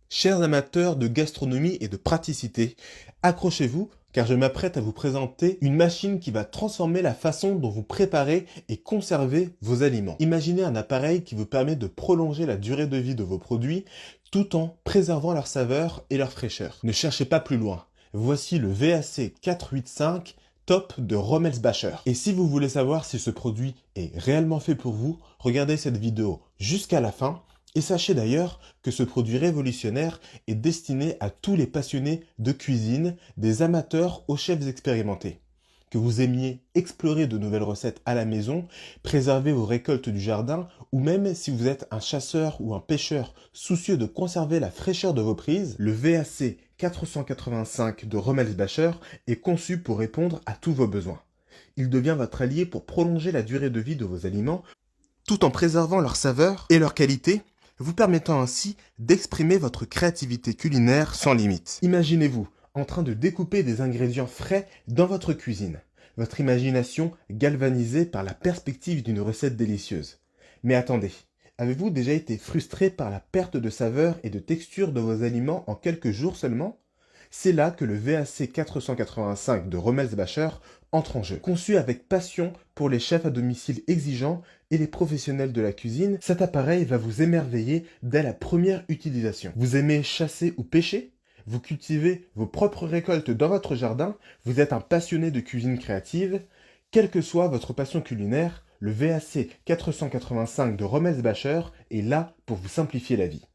Chers amateurs de gastronomie et de praticité, accrochez-vous car je m'apprête à vous présenter une machine qui va transformer la façon dont vous préparez et conservez vos aliments. Imaginez un appareil qui vous permet de prolonger la durée de vie de vos produits tout en préservant leur saveur et leur fraîcheur. Ne cherchez pas plus loin. Voici le VAC 485 Top de Rommelsbacher. Et si vous voulez savoir si ce produit est réellement fait pour vous, regardez cette vidéo jusqu'à la fin. Et sachez d'ailleurs que ce produit révolutionnaire est destiné à tous les passionnés de cuisine, des amateurs aux chefs expérimentés. Que vous aimiez explorer de nouvelles recettes à la maison, préserver vos récoltes du jardin, ou même si vous êtes un chasseur ou un pêcheur soucieux de conserver la fraîcheur de vos prises, le VAC 485 de Rommelsbacher est conçu pour répondre à tous vos besoins. Il devient votre allié pour prolonger la durée de vie de vos aliments, tout en préservant leur saveur et leur qualité, vous permettant ainsi d'exprimer votre créativité culinaire sans limite. Imaginez-vous en train de découper des ingrédients frais dans votre cuisine, votre imagination galvanisée par la perspective d'une recette délicieuse. Mais attendez, avez-vous déjà été frustré par la perte de saveur et de texture de vos aliments en quelques jours seulement? C'est là que le VAC 485 de Rommelsbacher entre en jeu. Conçu avec passion pour les chefs à domicile exigeants et les professionnels de la cuisine, cet appareil va vous émerveiller dès la première utilisation. Vous aimez chasser ou pêcher? Vous cultivez vos propres récoltes dans votre jardin? Vous êtes un passionné de cuisine créative? Quelle que soit votre passion culinaire, le VAC 485 de Rommelsbacher est là pour vous simplifier la vie.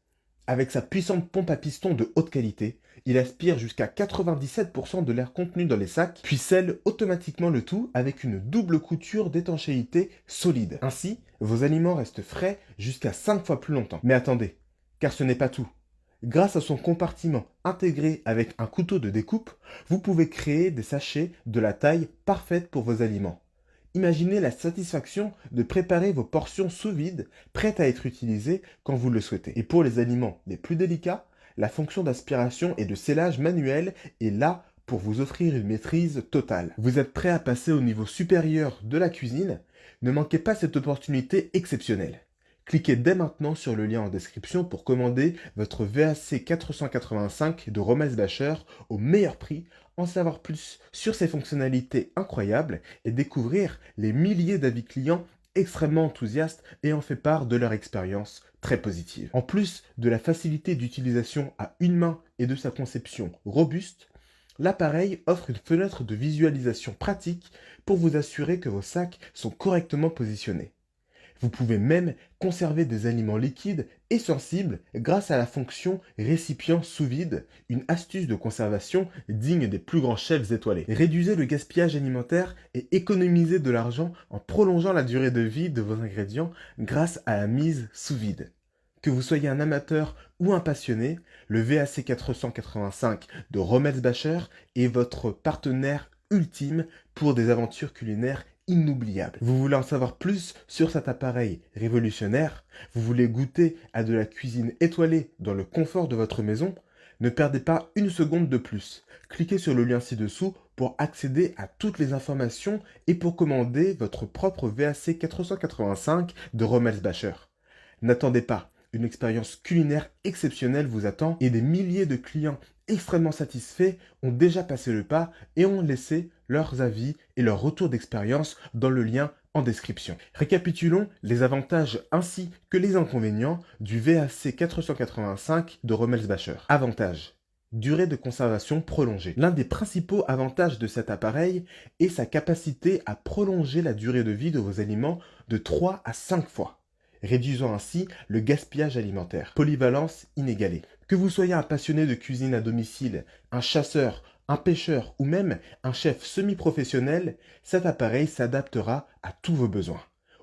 Avec sa puissante pompe à piston de haute qualité, il aspire jusqu'à 97% de l'air contenu dans les sacs, puis scelle automatiquement le tout avec une double couture d'étanchéité solide. Ainsi, vos aliments restent frais jusqu'à 5 fois plus longtemps. Mais attendez, car ce n'est pas tout. Grâce à son compartiment intégré avec un couteau de découpe, vous pouvez créer des sachets de la taille parfaite pour vos aliments. Imaginez la satisfaction de préparer vos portions sous vide, prêtes à être utilisées quand vous le souhaitez. Et pour les aliments les plus délicats, la fonction d'aspiration et de scellage manuel est là pour vous offrir une maîtrise totale. Vous êtes prêt à passer au niveau supérieur de la cuisine? Ne manquez pas cette opportunité exceptionnelle. Cliquez dès maintenant sur le lien en description pour commander votre VAC 485 de Rommelsbacher au meilleur prix, en savoir plus sur ses fonctionnalités incroyables et découvrir les milliers d'avis clients extrêmement enthousiastes et en fait part de leur expérience très positive. En plus de la facilité d'utilisation à une main et de sa conception robuste, l'appareil offre une fenêtre de visualisation pratique pour vous assurer que vos sacs sont correctement positionnés. Vous pouvez même conserver des aliments liquides et sensibles grâce à la fonction récipient sous vide, une astuce de conservation digne des plus grands chefs étoilés. Réduisez le gaspillage alimentaire et économisez de l'argent en prolongeant la durée de vie de vos ingrédients grâce à la mise sous vide. Que vous soyez un amateur ou un passionné, le VAC 485 de Rommelsbacher est votre partenaire ultime pour des aventures culinaires inoubliable. Vous voulez en savoir plus sur cet appareil révolutionnaire? Vous voulez goûter à de la cuisine étoilée dans le confort de votre maison? Ne perdez pas une seconde de plus. Cliquez sur le lien ci-dessous pour accéder à toutes les informations et pour commander votre propre VAC 485 de Rommelsbacher. N'attendez pas, une expérience culinaire exceptionnelle vous attend et des milliers de clients extrêmement satisfaits ont déjà passé le pas et ont laissé leurs avis et leurs retours d'expérience dans le lien en description. Récapitulons les avantages ainsi que les inconvénients du VAC 485 de Rommelsbacher. Avantages. Durée de conservation prolongée. L'un des principaux avantages de cet appareil est sa capacité à prolonger la durée de vie de vos aliments de 3 à 5 fois, réduisant ainsi le gaspillage alimentaire. Polyvalence inégalée. Que vous soyez un passionné de cuisine à domicile, un chasseur, un pêcheur ou même un chef semi-professionnel, cet appareil s'adaptera à tous vos besoins,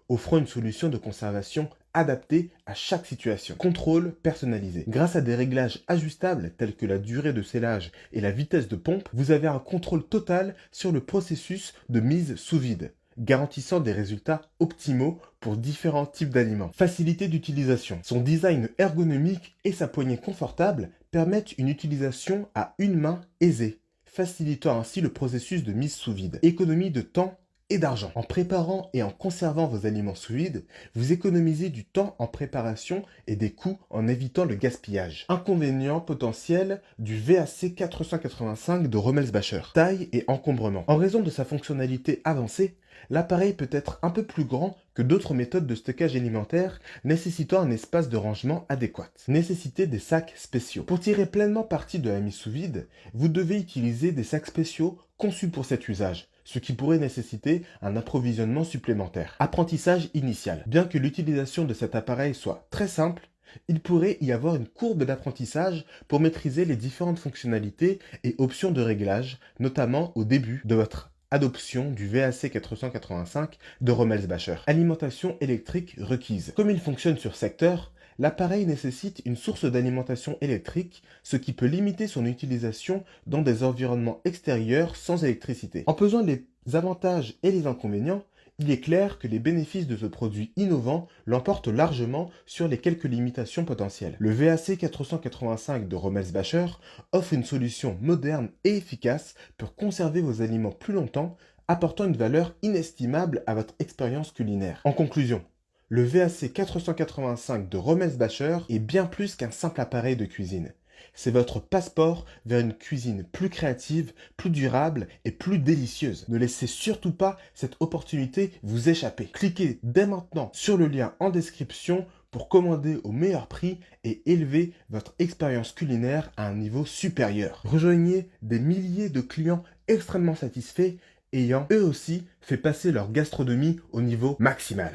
offrant une solution de conservation adaptée à chaque situation. Contrôle personnalisé. Grâce à des réglages ajustables tels que la durée de scellage et la vitesse de pompe, vous avez un contrôle total sur le processus de mise sous vide, garantissant des résultats optimaux pour différents types d'aliments. Facilité d'utilisation. Son design ergonomique et sa poignée confortable permettent une utilisation à une main aisée, facilitant ainsi le processus de mise sous vide. Économie de temps et d'argent. En préparant et en conservant vos aliments sous vide, vous économisez du temps en préparation et des coûts en évitant le gaspillage. Inconvénient potentiel du VAC 485 de Rommelsbacher. Taille et encombrement. En raison de sa fonctionnalité avancée, l'appareil peut être un peu plus grand que d'autres méthodes de stockage alimentaire nécessitant un espace de rangement adéquat. Nécessité des sacs spéciaux. Pour tirer pleinement parti de la mise sous vide, vous devez utiliser des sacs spéciaux conçus pour cet usage, ce qui pourrait nécessiter un approvisionnement supplémentaire. Apprentissage initial. Bien que l'utilisation de cet appareil soit très simple, il pourrait y avoir une courbe d'apprentissage pour maîtriser les différentes fonctionnalités et options de réglage, notamment au début de votre adoption du VAC 485 de Rommelsbacher. Alimentation électrique requise. Comme il fonctionne sur secteur, l'appareil nécessite une source d'alimentation électrique, ce qui peut limiter son utilisation dans des environnements extérieurs sans électricité. En pesant les avantages et les inconvénients, il est clair que les bénéfices de ce produit innovant l'emportent largement sur les quelques limitations potentielles. Le VAC 485 de Rommelsbacher offre une solution moderne et efficace pour conserver vos aliments plus longtemps, apportant une valeur inestimable à votre expérience culinaire. En conclusion, le VAC 485 de Rommelsbacher est bien plus qu'un simple appareil de cuisine. C'est votre passeport vers une cuisine plus créative, plus durable et plus délicieuse. Ne laissez surtout pas cette opportunité vous échapper. Cliquez dès maintenant sur le lien en description pour commander au meilleur prix et élever votre expérience culinaire à un niveau supérieur. Rejoignez des milliers de clients extrêmement satisfaits ayant eux aussi fait passer leur gastronomie au niveau maximal.